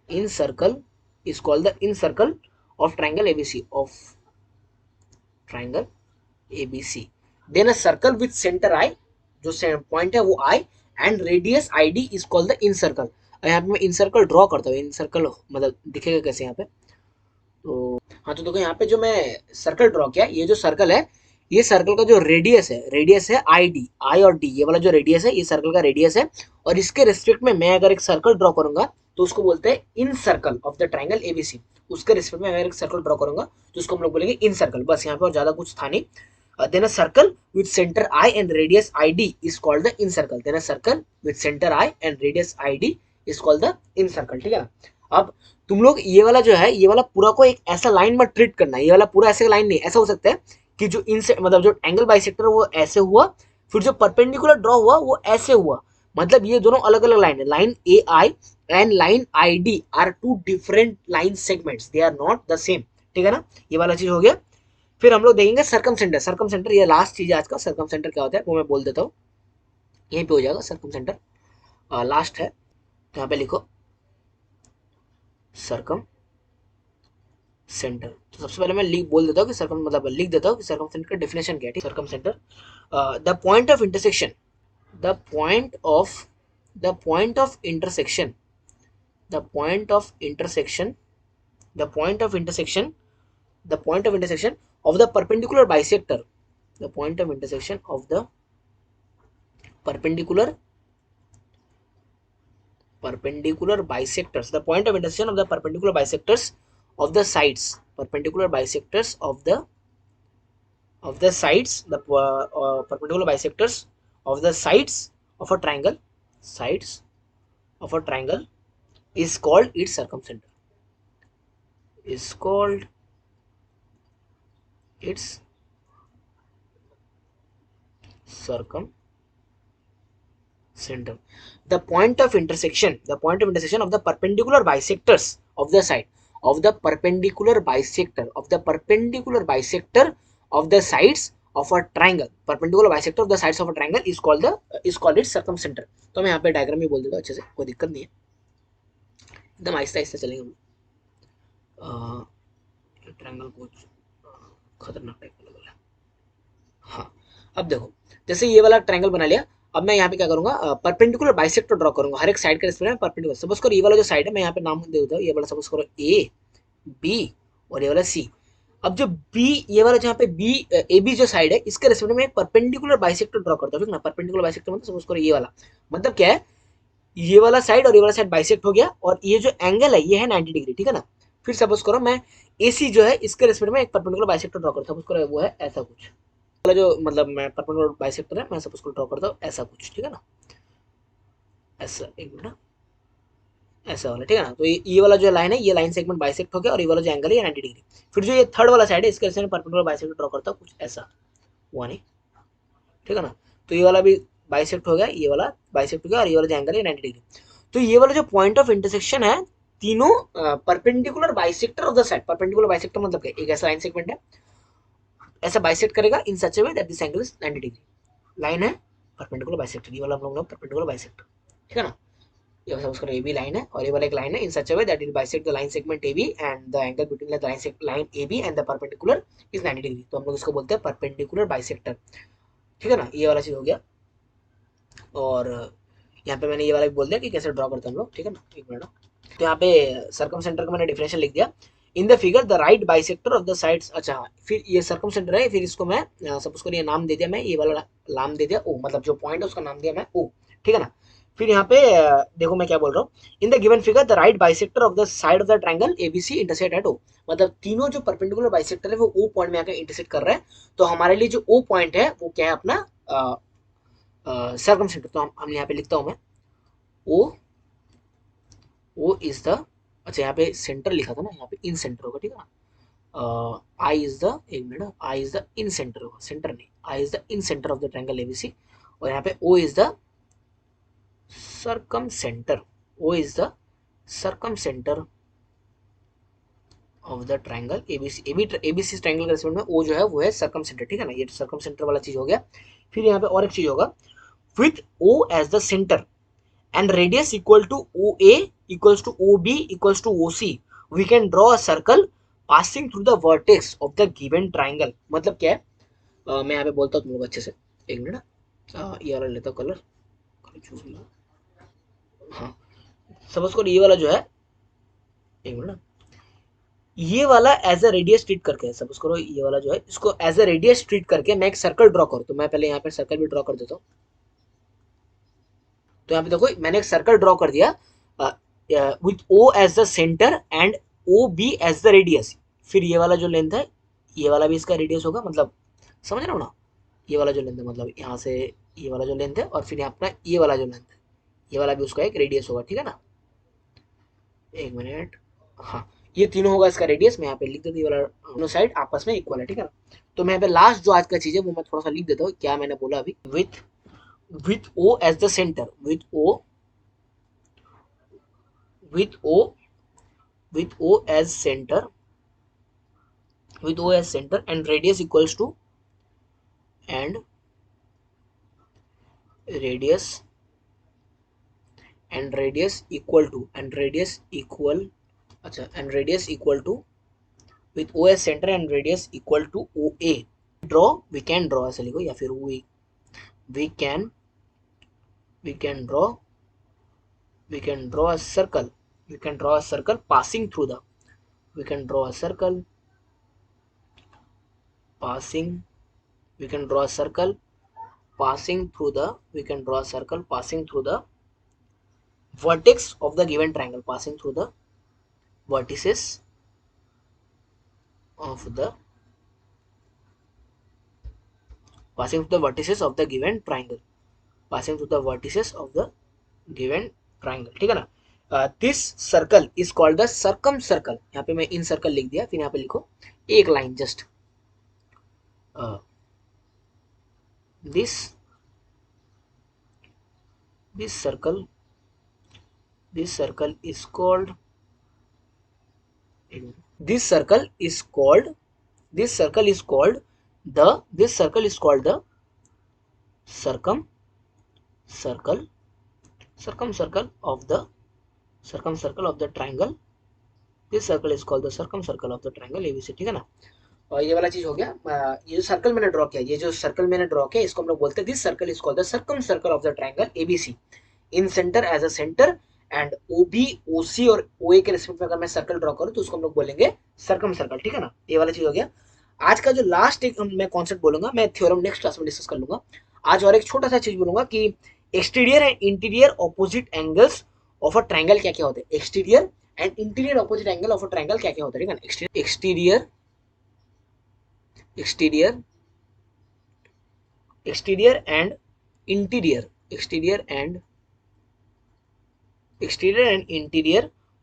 in circle is called the in circle of triangle ABC of triangle ABC. Then a circle with center I, जो point है वो I and radius ID is called the in circle. यहाँ पे मैं इन circle draw करता हूँ, इन circle मतलब दिखेगा कैसे यहाँ पे, तो हाँ तो देखो यहाँ पे जो मैं सर्कल ड्रॉ किया, ये जो सर्कल है, ये सर्कल का जो रेडियस है आई डी, आई और डी, ये वाला जो रेडियस है ये सर्कल का रेडियस है, और इसके रिस्पेक्ट में मैं अगर एक सर्कल ड्रॉ करूंगा तो उसको बोलते हैं incircle of the triangle ABC. उसके रिस्पेक्ट में अगर एक सर्कल ड्रॉ करूंगा तो उसको हम लोग बोलेंगे इन सर्कल। बस यहाँ पे और ज्यादा कुछ था नहीं। then a circle with center I and radius ID is called the in circle. then a circle with center I and radius ID is called the in circle। ठीक है ना। अब तुम लोग ये वाला जो है, ये वाला पूरा को एक ऐसा लाइन में ट्रीट करना है, ये वाला पूरा ऐसे लाइन नहीं, ऐसा हो सकता है कि जो इनसे मतलब जो एंगल बाइसेक्टर वो ऐसे हुआ, फिर जो परपेंडिकुलर ड्रॉ हुआ वो ऐसे हुआ, मतलब ये दोनों अलग अलग लाइन है। Line A I and line I D are two different line segments, they are not the same. ठीक है ना, ये वाला चीज हो गया। फिर हम लोग देखेंगे सर्कम सेंटर। सर्कम सेंटर ये लास्ट चीज है आज का। सर्कम सेंटर क्या होता है वो मैं बोल देता हूँ, यहीं पे हो जाएगा। सर्कम सेंटर लास्ट है, तो यहाँ पे लिखो सर्कम सेंटर। तो सबसे पहले मैं बोल देता हूँ कि सर्कम मतलब लिख देता हूँ कि सर्कम सेंटर का डेफिनेशन क्या है। Circum centre the point of intersection, the point of intersection, the point of intersection, the point of intersection, the point of intersection of the perpendicular bisector, the point of intersection of the perpendicular bisectors, the point of intersection of the perpendicular bisectors of the sides, perpendicular bisectors of the sides, the perpendicular bisectors of the sides of a triangle, sides of a triangle is called its circumcenter, is called its circumcenter. The point of intersection of the perpendicular bisectors of the side of the perpendicular bisector of the sides of a triangle, perpendicular bisector of the sides of a triangle is called its circumcenter। तो मैं यहाँ पे diagram भी बोल देता हूँ अच्छे से, कोई दिक्कत नहीं है, एकदम आहिस्ता आहिस्ता चलेंगे हम। ट्रायंगल कुछ खतरनाक टाइप का लग रहा है। हाँ अब देखो, जैसे ये वाला ट्रायंगल बना लिया, अब मैं यहाँ पे क्या करूंगा, परपेंडिकुलर बाइसेक्टर ड्रॉ करूंगा, हर एक साइड के रिस्पेक्ट में परपेंडिकुलर। सपोज करो ये वाला जो साइड है, मैं यहाँ पे नाम दे देता हूँ, ये वाला सपोज करो ए बी और ये वाला सी। अब जो बी, ये वाला जहाँ पे बी ए बी जो साइड है, इसके रिस्पेक्ट में एक परपेंडिकुलर बाइसेक्टर ड्रॉ करता हूँ। ठीक ना, परपेंडिकुलर बाइसेक्टर मतलब सपोज करो ये वाला, मतलब क्या है, ये वाला साइड और ये वाला साइड बाइसेक्ट हो गया, और ये जो एंगल है ये है 90 डिग्री। ठीक है ना। फिर सपोज करो मैं AC जो है इसके रिस्पेक्ट में एक परपेंडिकुलर बाइसेक्टर ड्रॉ करता हूँ, सपोज करो वो है ऐसा कुछ, वाला जो मतलब मैं परपेंडिकुलर बाइसेक्टर है, मैं सपोज करो ड्रॉ करता हूँ ऐसा कुछ। ठीक है ना, ऐसा, एक मिनट, ऐसा वाला। ठीक है ना। तो ये वाला जो लाइन है, ये लाइन सेगमेंट बाइसेक्ट हो गया, और ये वाला जो एंगल है ये 90 डिग्री। फिर जो ये थर्ड वाला साइड है, इसके रिस्पेक्ट में परपेंडिकुलर बाइसेक्टर ड्रॉ करता हूँ कुछ ऐसा, हुआ नहीं। ठीक है ना। तो ये वाला भी बाइसेक्ट हो गया, ये वाला बाइसेक्ट हो गया, और ये वाला जो एंगल है 90 डिग्री। तो ये वाला जो पॉइंट ऑफ इंटरसेक्शन है, तीनों perpendicular bisector of the side, perpendicular bisector मतलब क्या, एक ऐसा लाइन सेगमेंट है, ऐसा बाइसेक्ट करेगा in such a way that this angle is 90 degree. Line है परपेंडिकुलर बाइसेक्टर, ये वाला हम लोग परपेंडिकुलर बाइसेक्टर। ठीक है ना। ये सपोज करो AB लाइन है, और ये वाला एक लाइन है in such a way that it bisect the line segment AB and the angle between the line AB and the perpendicular is 90 degree. तो हम लोग इसको बोलते हैं परपेंडिकुलर बाइसेक्टर। ठीक है ना, ये वाला चीज हो गया। और यहाँ पे मैंने ये वाला भी बोल दिया कि कैसे ड्रॉ करते हैं हम लोग। ठीक है ना, एक मिनट। तो यहाँ पे सर्कम सेंटर का मैंने डिफिनेशन लिख दिया। In the figure the right bisector of the sides. अच्छा हाँ, फिर ये सर्कम सेंटर है, फिर इसको मैं सपोज करो ये नाम दे दिया, मैं ये वाला नाम दे दिया O, मतलब जो पॉइंट है उसका नाम दिया मैं O। ठीक है ना। फिर यहाँ पे देखो मैं क्या बोल रहा हूँ, इन the given figure the right bisector of the side of the triangle ABC intersect at O। मतलब तीनों जो परपेंडिकुलर बाइसेक्टर है वो O पॉइंट में आकर इंटरसेक्ट कर रहे हैं। तो हमारे लिए जो O पॉइंट है वो क्या है, अपना सर्कम सेंटर। तो हम यहाँ पे लिखता हूँ मैं O इज द, अच्छा यहाँ पे सेंटर लिखा था ना, यहाँ पे इन सेंटर होगा। ठीक है ना, आई इज द, एक minute, I is the incentre, centre नहीं, I is the incentre of the triangle ABC, और यहाँ पे O is the circumcentre, O is the circumcentre of the triangle ABC, ABC triangle के respect में O जो है वो है सर्कम सेंटर, ठीक है ना, ये सर्कम सेंटर वाला चीज हो गया। फिर यहाँ पे और एक चीज होगा, with O as the centre and radius equal to OA equals to OB equals to OC, we can draw a circle passing through the vertex of the given triangle। मतलब क्या है, मैं यहाँ पे बोलता हूँ तुम लोग अच्छे से, एक मिनट, ये वाला लेता हूँ कलर, हाँ सपोज करो ये वाला जो है, एक मिनट, ये वाला एज अ रेडियस ट्रीट करके, सपोज करो ये वाला जो है इसको एज अ रेडियस ट्रीट करके मैं एक सर्कल ड्रॉ करूँ, तो मैं पहले यहाँ पे सर्कल भी ड्रॉ कर देता हूँ। तो यहाँ पे देखो मैंने एक सर्कल ड्रॉ कर दिया with O as the centre and O B as the radius. फिर ये वाला जो लेंथ है, ये वाला भी इसका रेडियस होगा, मतलब समझ रहे हो ना, ये वाला जो लेंथ है मतलब यहाँ से ये वाला जो लेंथ है, और फिर यहाँ अपना ये वाला जो लेंथ है, ये वाला भी उसका एक रेडियस होगा, ठीक है ना, एक मिनट, हाँ ये तीनों होगा इसका रेडियस। मैं यहाँ पे लिख देता हूँ, ये वाला दोनों साइड आपस में इक्वल है, ठीक है ना। तो मैं यहाँ पे लास्ट जो आज का चीज है वो मैं थोड़ा सा लिख देता हूँ, क्या मैंने बोला अभी, with O as the center, with O as center, with O as center and radius equals to, and radius equal to, and radius equal, अच्छा, and radius equal to, with O as center and radius equal to OA, draw, we can draw ऐसे लिखो, या फिर we can draw, we can draw a circle, we can draw a circle passing through the, we can draw a circle passing, we can draw a circle passing through the, we can draw a circle passing through the vertex of the given triangle, passing through the vertices of the, passing through the vertices of the given triangle, passing through the vertices of the given triangle, ठीक है ना। This circle is called the circum circle, यहाँ पे मैं इन circle लिख दिया, फिर यहाँ पे लिखो एक line just, this circle is called, this circle is called the circum circle of the triangle, this circle is called the circumcircle of the triangle ABC, ठीक है ना। और ये वाला चीज हो गया, ये जो सर्कल मैंने ड्रॉ किया, ये जो सर्कल मैंने ड्रॉ किया इसको हम लोग बोलते हैं this circle is called the circumcircle of the triangle ABC, incentre as a centre and OB OC और ओए के रिस्पेक्ट में अगर मैं सर्कल ड्रॉ करूं तो उसको हम लोग बोलेंगे सर्कमसर्कल, ठीक है ना। ये वाला चीज हो गया। आज का जो लास्ट एक मैं कॉन्सेप्ट बोलूंगा, मैं थ्योरम नेक्स्ट क्लास में डिस्कस कर लूंगा। आज और एक छोटा सा चीज बोलूंगा कि exterior and interior opposite angles of a triangle क्या क्या होते हैं, exterior and interior opposite angle of a triangle क्या क्या होता है, ठीक है ना। Exterior and interior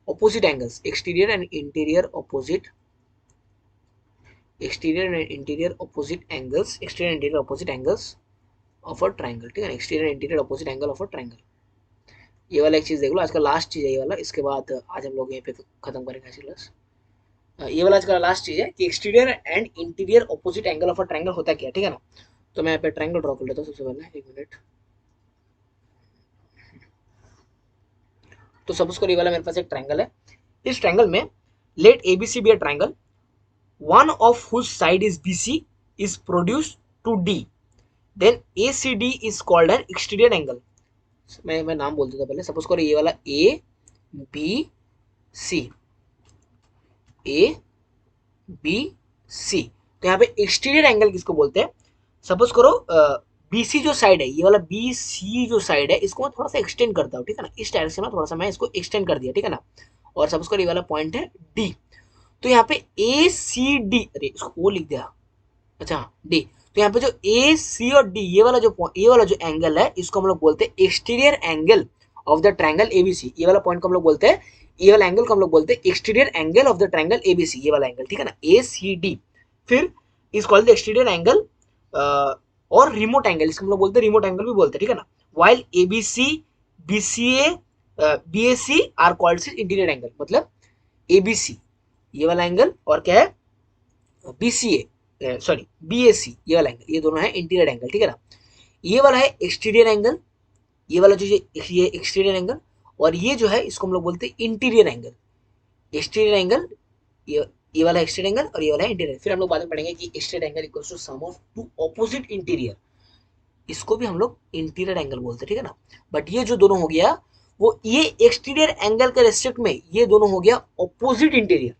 opposite angles, exterior and interior opposite angles of a triangle, ठीक है ना, exterior and interior opposite angle of a triangle। ये वाला एक चीज देख लो, आज का लास्ट चीज है ये वाला, इसके बाद आज हम लोग यहीं पे खत्म करेंगे आज क्लास। ये वाला आज का लास्ट चीज है कि exterior and interior opposite angle of a triangle होता क्या, ठीक है ना। तो मैं यहाँ पे ट्रायंगल ड्रॉ कर लेता हूँ सबसे पहले, एक मिनट। तो सपोज करो ये वाला मेरे पास एक ट्रायंगल है, इस ट्रायंगल में let ABC be a triangle, one of whose side is BC is produced to D, then ACD is called an exterior angle। मैं नाम बोल देता पहले, सपोज करो ये वाला A B C, A B C, तो यहाँ पे एक्सटीरियर एंगल किसको बोलते हैं। सपोज करो BC जो साइड है, ये वाला BC जो साइड है, इसको मैं थोड़ा सा एक्सटेंड करता हूँ, ठीक है ना, इस डायरेक्शन में थोड़ा सा मैं इसको एक्सटेंड कर दिया, ठीक है ना। और सपोज करो ये वाला पॉइंट है D, तो यहाँ पे ए सी डी, अरे इसको ओ लिख दिया, अच्छा डी, तो यहाँ पे जो ए सी और डी ये वाला जो एंगल है इसको हम लोग बोलते हैं exterior angle of the triangle ABC. ये वाला पॉइंट को हम लोग बोलते हैं ये वाला एंगल को हम लोग बोलते हैं exterior angle of the triangle ABC, ये वाला एंगल, ठीक है ना, एसीडी। फिर is called the exterior angle और रिमोट एंगल, इसको हम लोग बोलते हैं रिमोट एंगल भी बोलते हैं, ठीक है ना। While ABC BCA BAC are called interior angle, मतलब एबीसी ये वाला एंगल और क्या है बीसीए सॉरी बीएसी ये वाला एंगल, ये दोनों है इंटीरियर एंगल, ठीक है ना। ये वाला है एक्सटीरियर एंगल, ये वाला जो ये एक्सटीरियर एंगल, और ये जो है इसको हम लोग बोलते हैं इंटीरियर एंगल। एक्सटीरियर एंगल ये वाला एक्सटीरियर एंगल और ये वाला इंटीरियर। फिर हम लोग बाद में पढ़ेंगे कि exterior angle equals to sum of two opposite interior, इसको भी हम लोग इंटीरियर एंगल बोलते हैं, ठीक है ना। बट ये जो दोनों हो गया वो ये एक्सटीरियर एंगल के रेस्पेक्ट में ये दोनों हो गया ऑपोजिट इंटीरियर,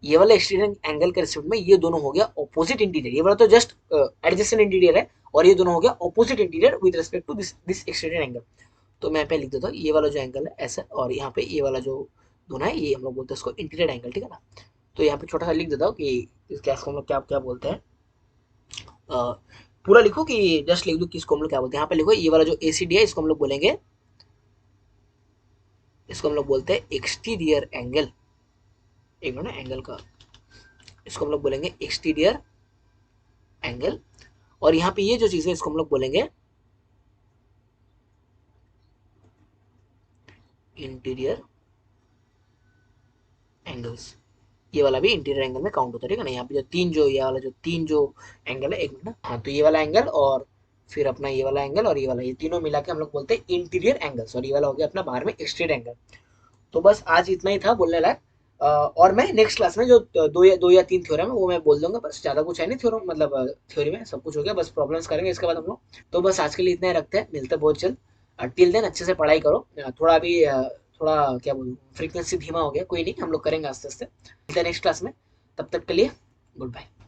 ये वाला एक्सटीरियर एंगल के रेस्पेक्ट में ये दोनों हो गया ऑपोजिट इंटीरियर, ये वाला तो जस्ट एडजेसेंट इंटीरियर है और ये दोनों हो गया opposite interior with respect to this exterior angle. तो मैं यहाँ पे लिख देता हूँ ये वाला जो एंगल है ऐसा, और यहाँ पे ये वाला जो दोनों है ये हम लोग बोलते हैं इसको इंटीरियर एंगल, ठीक है ना। तो यहाँ पे छोटा सा लिख देता हूँ कि इसके हम लोग क्या क्या बोलते हैं, पूरा लिखो कि जस्ट लिख दो कि इसको हम लोग क्या बोलते हैं। यहाँ पे लिखो ये वाला जो एसीडी है इसको हम लोग बोलेंगे, इसको हम लोग बोलते हैं एक्सटीरियर एंगल, एक मिनट एंगल का, इसको हम लोग बोलेंगे एक्सटीरियर एंगल। और यहाँ पे ये जो चीज है इसको हम लोग बोलेंगे इंटीरियर एंगल्स, ये वाला भी इंटीरियर एंगल में काउंट होता है, ठीक है ना। यहाँ पे जो तीन जो एंगल है, एक मिनट, हाँ तो ये वाला एंगल और फिर अपना ये वाला एंगल और ये वाला, ये तीनों मिला के हम लोग बोलते हैं इंटीरियर एंगल्स, और ये वाला हो गया अपना बाहर में एक्सटीरियर एंगल। तो बस आज इतना ही था बोलने लायक, और मैं नेक्स्ट क्लास में जो दो या तीन थ्योरम है वो मैं बोल दूंगा, बस ज्यादा कुछ है नहीं थ्योरम, मतलब थ्योरी में सब कुछ हो गया, बस प्रॉब्लम्स करेंगे इसके बाद हम लोग। तो बस आज के लिए इतना ही रखते हैं, मिलते हैं बहुत जल्द। टिल देन अच्छे से पढ़ाई करो, थोड़ा अभी थोड़ा क्या बोलूँ फ्रीक्वेंसी धीमा हो गया, कोई नहीं हम लोग करेंगे आस्ते आस्ते। मिलते हैं नेक्स्ट क्लास में, तब तक के लिए गुड बाय।